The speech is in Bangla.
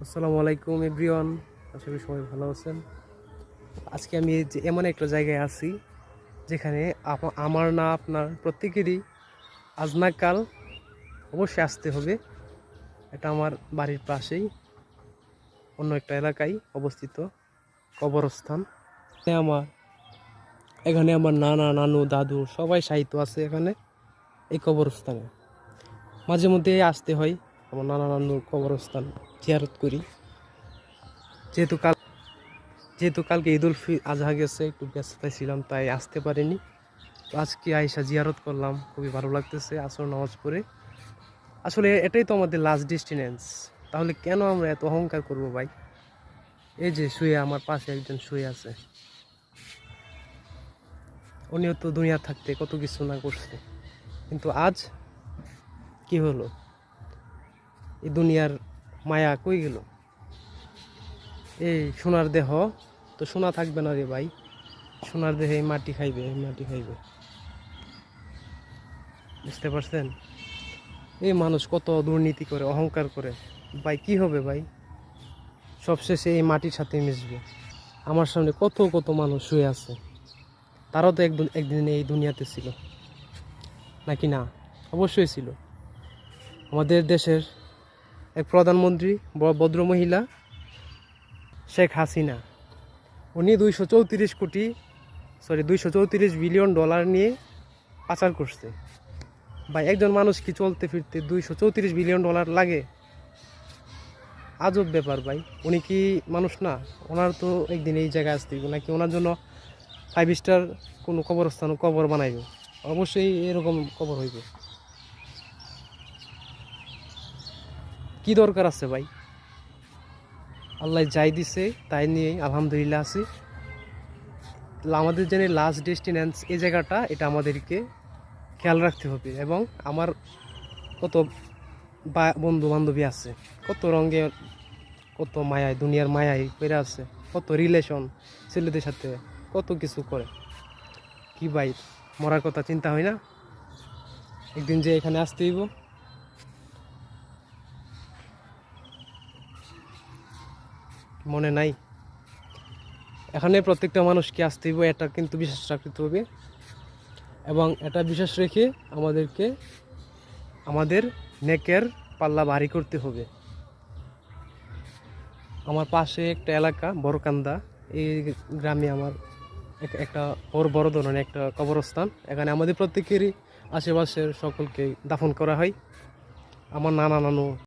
আসসালামু আলাইকুম এভরিওয়ান, আশা করি সবাই ভালো আছেন। আজকে আমি এমন একটা জায়গায় আছি যেখানে আমার না আপনার প্রত্যেকেরই আজ না কাল অবশ্যই আসতে হবে। এটা আমার বাড়ির পাশেই অন্য একটা এলাকায় অবস্থিত কবরস্থান। আমার এখানে আমার নানা নানু দাদু সবাই সাহিত্য আছে এখানে এই কবরস্থানে। মাঝে মধ্যে আসতে হয়, আমার নানা নানুর কবরস্থান জিয়ারত করি। যেহেতু কালকে ঈদুল আজহা গেছে, একটু ব্যস্ততায় ছিলাম তাই আসতে পারিনি। তো আজকে আয়সা জিয়ারত করলাম, খুবই ভালো লাগতেছে আসর নামাজ পড়ে। আসলে এটাই তো আমাদের লাস্ট ডেস্টিনেন্স, তাহলে কেন আমরা এত অহংকার করব ভাই? এই যে শুয়ে আমার পাশে একজন শুয়ে আছে, উনিও তো দুনিয়া থাকতে কত কিছু না করছে, কিন্তু আজ কি হলো? এই দুনিয়ার মায়া কই গেল? এই সোনার দেহ তো সোনা থাকবে না রে ভাই, সোনার দেহে মাটি খাইবে, মাটি খাইবে। বুঝতে পারছেন? এই মানুষ কত দুর্নীতি করে, অহংকার করে, ভাই কি হবে ভাই? সবশেষে এই মাটির সাথে মিশবে। আমার সামনে কত কত মানুষ শুয়ে আছে, তারাও তো একদিন এই দুনিয়াতে ছিল, নাকি না? অবশ্যই ছিল। আমাদের দেশের এক প্রধানমন্ত্রী, ভদ্র মহিলা শেখ হাসিনা, উনি 234 বিলিয়ন ডলার নিয়ে পাচার করছে। ভাই একজন মানুষ কি চলতে ফিরতে 234 বিলিয়ন ডলার লাগে? আজব ব্যাপার ভাই। উনি কি মানুষ না? ওনার তো একদিন এই জায়গায় আসতে হবে, নাকি ওনার জন্য 5 স্টার কোনো কবরস্থান কবর বানাইবে? অবশ্যই এরকম কবর হইবে। কি দরকার আছে ভাই? আল্লাহ যাই দিছে তাই নিয়েই আলহামদুলিল্লাহ আছি। আমাদের জন্য লাস্ট ডেস্টিনেন্স এই জায়গাটা, এটা আমাদেরকে খেয়াল রাখতে হবে। এবং আমার কত বন্ধু বান্ধবী আছে, কত রঙে, কত মায়ায়, দুনিয়ার মায়ায় পেরে আছে, কত রিলেশন ছেলেদের সাথে কত কিছু করে। কি ভাই, মরার কথা চিন্তা হয় না? একদিন যে এখানে আসতে হইব, মনে নাই? এখানে প্রত্যেকটা মানুষকে আসতে হইব, এটা কিন্তু বিশ্বাস রাখতে হবে। এবং এটা বিশ্বাস রেখে আমাদেরকে আমাদের নেকের পাল্লা ভারী করতে হবে। আমার পাশে একটা এলাকা বড়কান্দা, এই গ্রামে আমার একটা বড় ধরনের একটা কবরস্থান। এখানে আমাদের প্রত্যেকেরই আশেপাশের সকলকে দাফন করা হয়। আমার নানা নানু